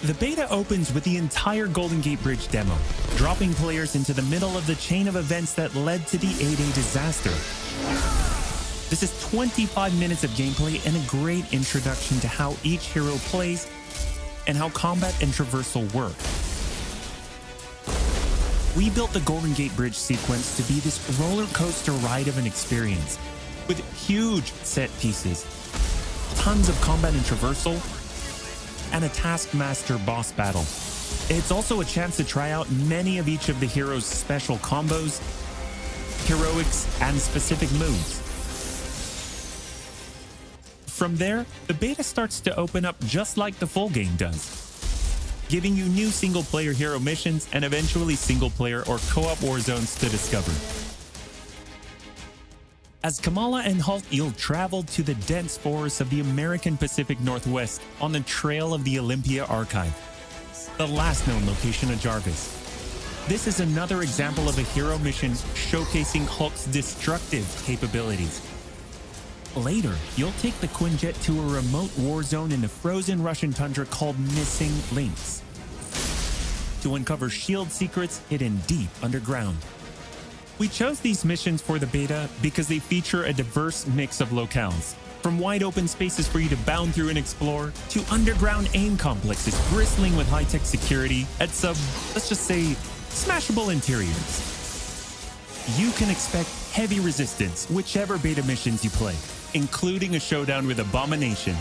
The beta opens with the entire Golden Gate Bridge demo, dropping players into the middle of the chain of events that led to the A-Day disaster. This is 25 minutes of gameplay and a great introduction to how each hero plays and how combat and traversal work. We built the Golden Gate Bridge sequence to be this roller coaster ride of an experience, with huge set pieces, tons of combat and traversal, and a Taskmaster boss battle. It's also a chance to try out many of each of the heroes' special combos, heroics, and specific moves. From there, the beta starts to open up just like the full game does, giving you new single-player hero missions and eventually single-player or co-op war zones to discover. As Kamala and Hulk, you'll travel to the dense forests of the American Pacific Northwest on the trail of the Olympia Archive, the last known location of Jarvis. This is another example of a hero mission showcasing Hulk's destructive capabilities. Later, you'll take the Quinjet to a remote war zone in the frozen Russian tundra called Missing Links to uncover S.H.I.E.L.D. secrets hidden deep underground. We chose these missions for the beta because they feature a diverse mix of locales, from wide open spaces for you to bound through and explore, to underground aim complexes bristling with high-tech security at some, let's just say, smashable interiors. You can expect heavy resistance whichever beta missions you play, including a showdown with Abomination.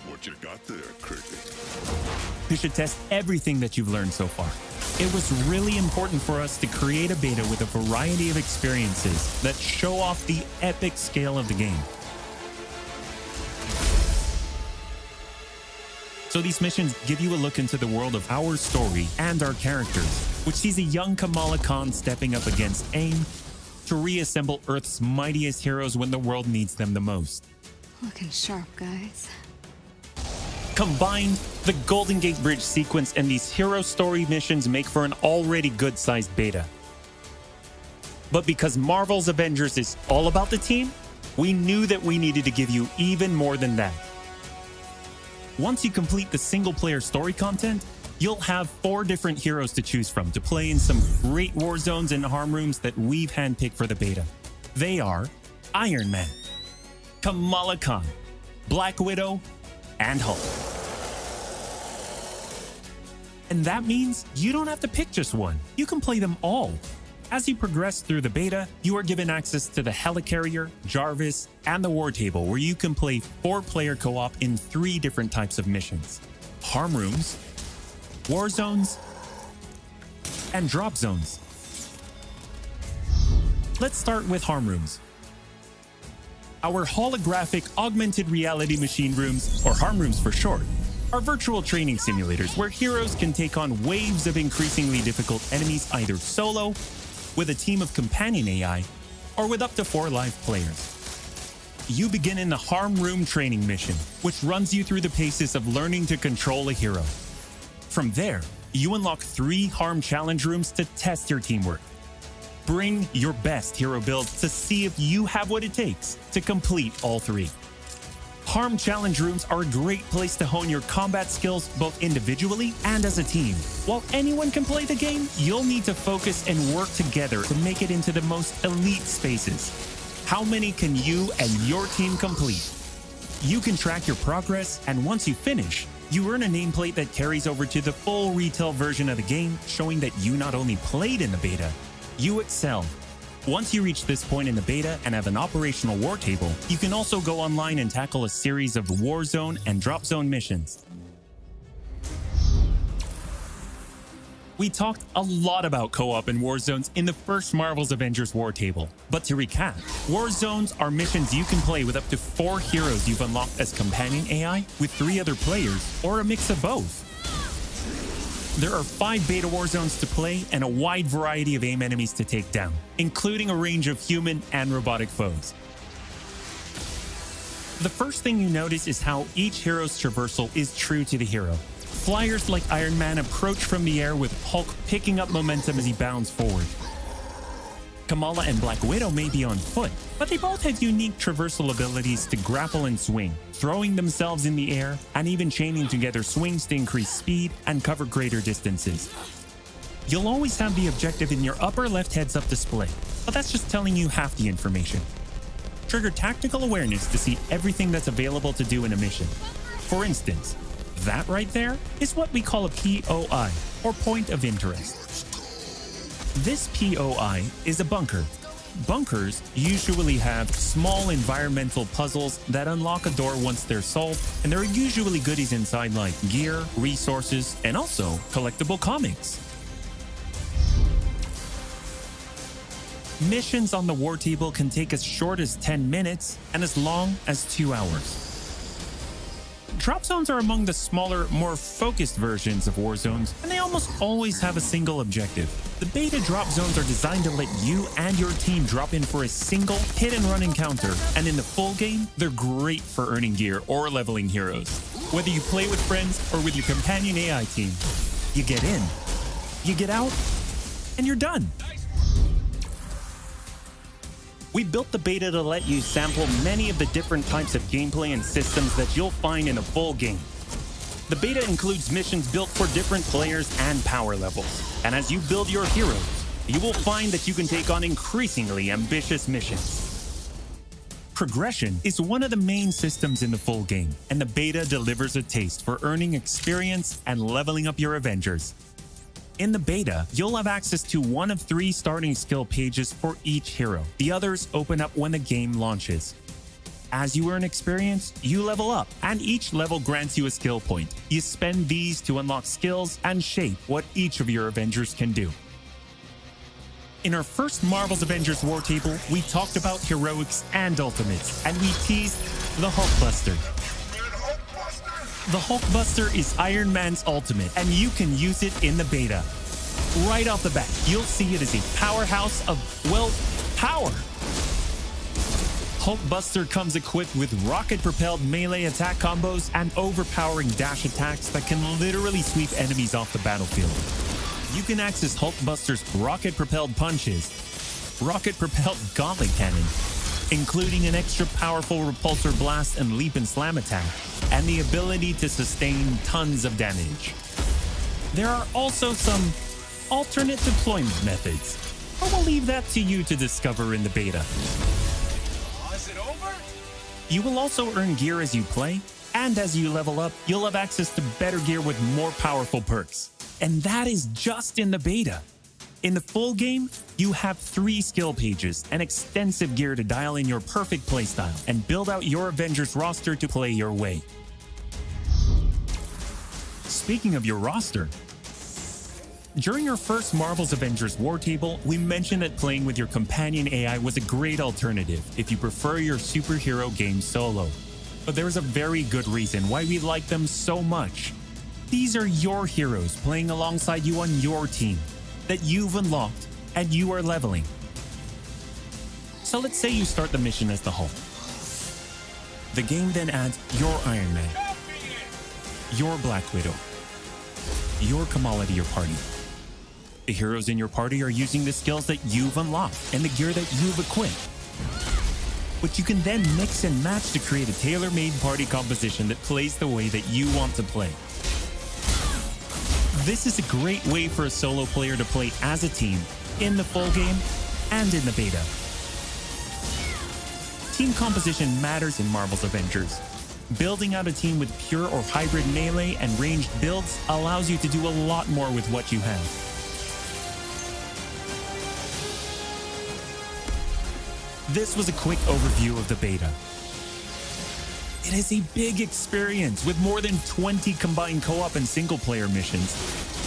What you got there, Cricket? You should test everything that you've learned so far. It was really important for us to create a beta with a variety of experiences that show off the epic scale of the game. So these missions give you a look into the world of our story and our characters, which sees a young Kamala Khan stepping up against AIM to reassemble Earth's mightiest heroes when the world needs them the most. Looking sharp, guys. Combined, the Golden Gate Bridge sequence and these hero story missions make for an already good-sized beta. But because Marvel's Avengers is all about the team, we knew that we needed to give you even more than that. Once you complete the single-player story content, you'll have 4 different heroes to choose from to play in some great war zones and harm rooms that we've handpicked for the beta. They are Iron Man, Kamala Khan, Black Widow, and Hulk. And that means you don't have to pick just one. You can play them all. As you progress through the beta, you are given access to the Helicarrier, Jarvis, and the War Table, where you can play 4-player co-op in 3 different types of missions: harm rooms, war zones, and drop zones. Let's start with harm rooms. Our holographic augmented reality machine rooms, or harm rooms for short, are virtual training simulators where heroes can take on waves of increasingly difficult enemies either solo, with a team of companion AI, or with up to 4 live players. You begin in the harm room training mission, which runs you through the paces of learning to control a hero. From there, you unlock 3 harm challenge rooms to test your teamwork. Bring your best hero builds to see if you have what it takes to complete all 3. Harm challenge rooms are a great place to hone your combat skills both individually and as a team. While anyone can play the game, you'll need to focus and work together to make it into the most elite spaces. How many can you and your team complete? You can track your progress, and once you finish, you earn a nameplate that carries over to the full retail version of the game, showing that you not only played in the beta, you excelled. Once you reach this point in the beta and have an operational war table, you can also go online and tackle a series of war zone and drop zone missions. We talked a lot about co-op and war zones in the first Marvel's Avengers war table. But to recap, war zones are missions you can play with up to 4 heroes you've unlocked as companion AI with 3 other players, or a mix of both. There are 5 beta war zones to play and a wide variety of AIM enemies to take down, including a range of human and robotic foes. The first thing you notice is how each hero's traversal is true to the hero. Flyers like Iron Man approach from the air with Hulk picking up momentum as he bounds forward. Kamala and Black Widow may be on foot, but they both have unique traversal abilities to grapple and swing, throwing themselves in the air, and even chaining together swings to increase speed and cover greater distances. You'll always have the objective in your upper left heads-up display, but that's just telling you half the information. Trigger tactical awareness to see everything that's available to do in a mission. For instance, that right there is what we call a POI, or point of interest. This POI is a bunker. Bunkers usually have small environmental puzzles that unlock a door once they're solved, and there are usually goodies inside like gear, resources, and also collectible comics. Missions on the war table can take as short as 10 minutes and as long as 2 hours. Drop zones are among the smaller, more focused versions of war zones, and they almost always have a single objective. The beta drop zones are designed to let you and your team drop in for a single hit-and-run encounter, and in the full game, they're great for earning gear or leveling heroes. Whether you play with friends or with your companion AI team, you get in, you get out, and you're done. We built the beta to let you sample many of the different types of gameplay and systems that you'll find in a full game. The beta includes missions built for different players and power levels, and as you build your heroes, you will find that you can take on increasingly ambitious missions. Progression is one of the main systems in the full game, and the beta delivers a taste for earning experience and leveling up your Avengers. In the beta, you'll have access to one of 3 starting skill pages for each hero. The others open up when the game launches. As you earn experience, you level up, and each level grants you a skill point. You spend these to unlock skills and shape what each of your Avengers can do. In our first Marvel's Avengers War Table, we talked about heroics and ultimates, and we teased the Hulkbuster. The Hulkbuster is Iron Man's ultimate, and you can use it in the beta. Right off the bat, you'll see it as a powerhouse of, well, power. Hulkbuster comes equipped with rocket-propelled melee attack combos and overpowering dash attacks that can literally sweep enemies off the battlefield. You can access Hulkbuster's rocket-propelled punches, rocket-propelled gauntlet cannon, including an extra powerful repulsor blast and leap and slam attack, and the ability to sustain tons of damage. There are also some alternate deployment methods, but we'll leave that to you to discover in the beta. Is it over? You will also earn gear as you play, and as you level up, you'll have access to better gear with more powerful perks. And that is just in the beta. In the full game, you have 3 skill pages and extensive gear to dial in your perfect playstyle and build out your Avengers roster to play your way. Speaking of your roster, during our first Marvel's Avengers War Table, we mentioned that playing with your companion AI was a great alternative if you prefer your superhero game solo. But there's a very good reason why we like them so much. These are your heroes playing alongside you on your team that you've unlocked and you are leveling. So let's say you start the mission as the Hulk. The game then adds your Iron Man, your Black Widow, your Kamala to your party. The heroes in your party are using the skills that you've unlocked and the gear that you've equipped, which you can then mix and match to create a tailor-made party composition that plays the way that you want to play. This is a great way for a solo player to play as a team in the full game and in the beta. Team composition matters in Marvel's Avengers. Building out a team with pure or hybrid melee and ranged builds allows you to do a lot more with what you have. This was a quick overview of the beta. It is a big experience with more than 20 combined co-op and single-player missions,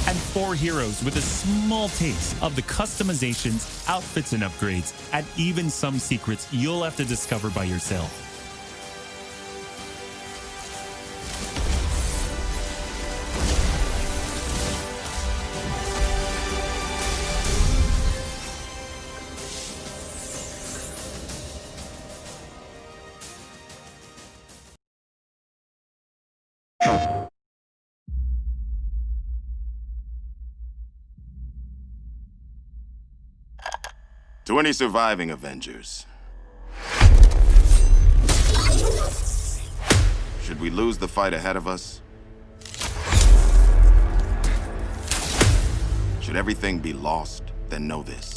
and 4 heroes with a small taste of the customizations, outfits and upgrades, and even some secrets you'll have to discover by yourself. To any surviving Avengers, should we lose the fight ahead of us? Should everything be lost, then know this.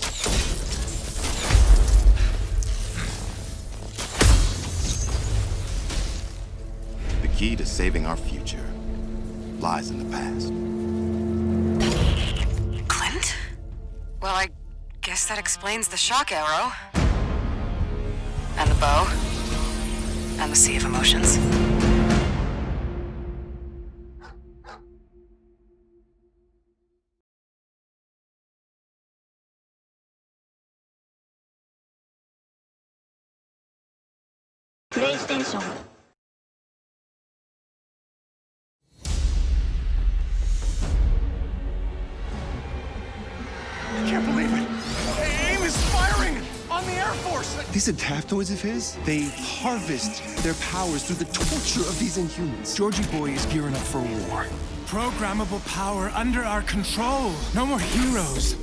The key to saving our future lies in the past. Clint? Well, I guess that explains the shock arrow. And the bow. And the sea of emotions. PlayStation. I can't believe it. AIM is firing on the Air Force. These adaptoids of his, they harvest their powers through the torture of these Inhumans. Georgie Boy is gearing up for war. Programmable power under our control. No more heroes.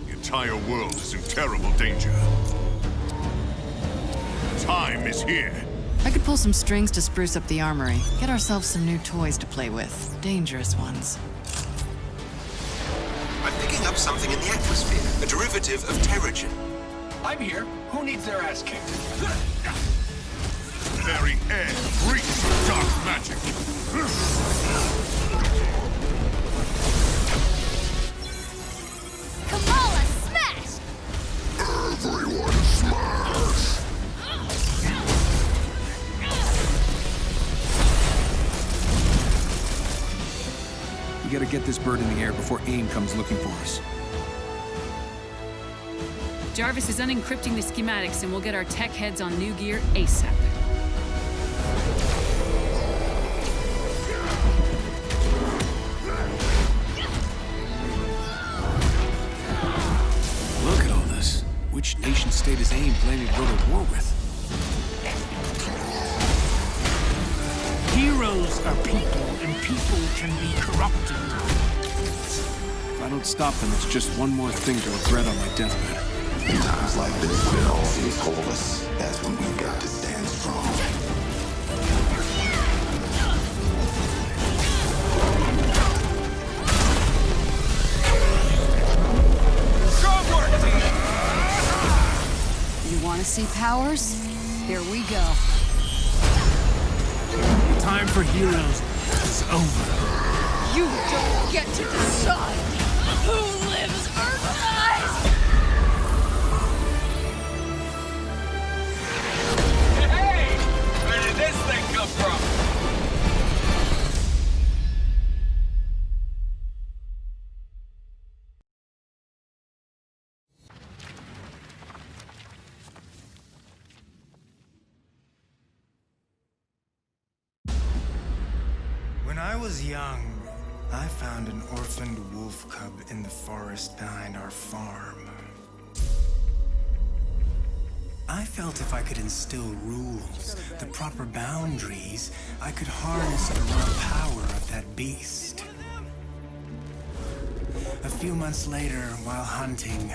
The entire world is in terrible danger. Time is here. I could pull some strings to spruce up the armory. Get ourselves some new toys to play with. Dangerous ones. I'm picking up something in the atmosphere, a derivative of Terrigen. I'm here. Who needs their ass kicked? Very air breathes with dark magic. Kamala, smash! Everyone smash! We gotta get this bird in the air before AIM comes looking for us. Jarvis is unencrypting the schematics and we'll get our tech heads on new gear ASAP. Look at all this. Which nation state is AIM planning to go to war with? Heroes are people, and people can be corrupted. If I don't stop them, it's just one more thing to regret on my deathbed. In times like this, when all seems hopeless, that's when we've got to stand strong. You want to see powers? Here we go. Time for heroes is over. You don't get to decide who lives or dies! Hey! Where did this thing come from? When I was young, I found an orphaned wolf cub in the forest behind our farm. I felt if I could instill rules, the proper boundaries, I could harness the raw power of that beast. A few months later, while hunting,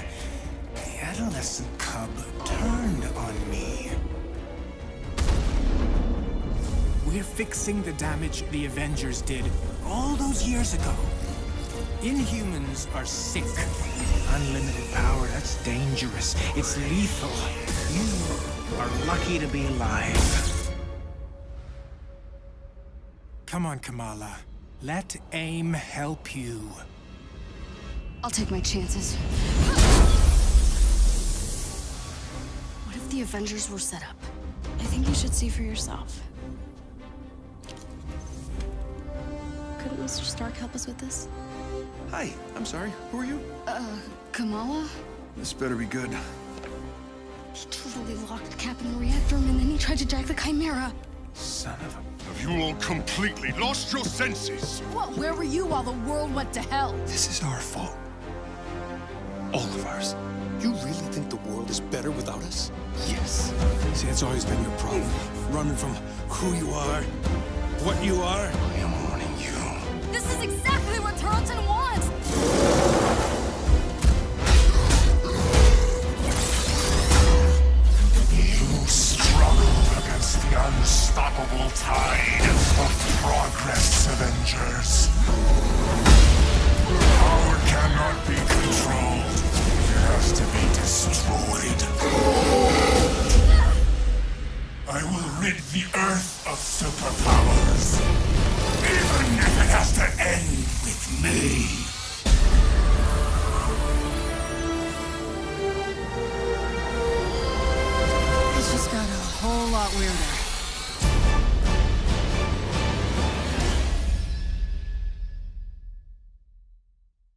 the adolescent cub turned on me. We're fixing the damage the Avengers did all those years ago. Inhumans are sick. Unlimited power, that's dangerous. It's lethal. You are lucky to be alive. Come on, Kamala. Let AIM help you. I'll take my chances. What if the Avengers were set up? I think you should see for yourself. Couldn't Mr. Stark help us with this? Hi, I'm sorry. Who are you? Kamala? This better be good. He totally locked Cap in the reactor room and then he tried to jack the Chimera. Son of a... Have you all completely lost your senses? What? Where were you while the world went to hell? This is our fault. All of ours. You really think the world is better without us? Yes. See, that's always been your problem. Running from who you are, what you are. I am warning you. This is exactly what Tarleton wants! birth of superpowers. Even if it has to end with me. It's just got a whole lot weirder.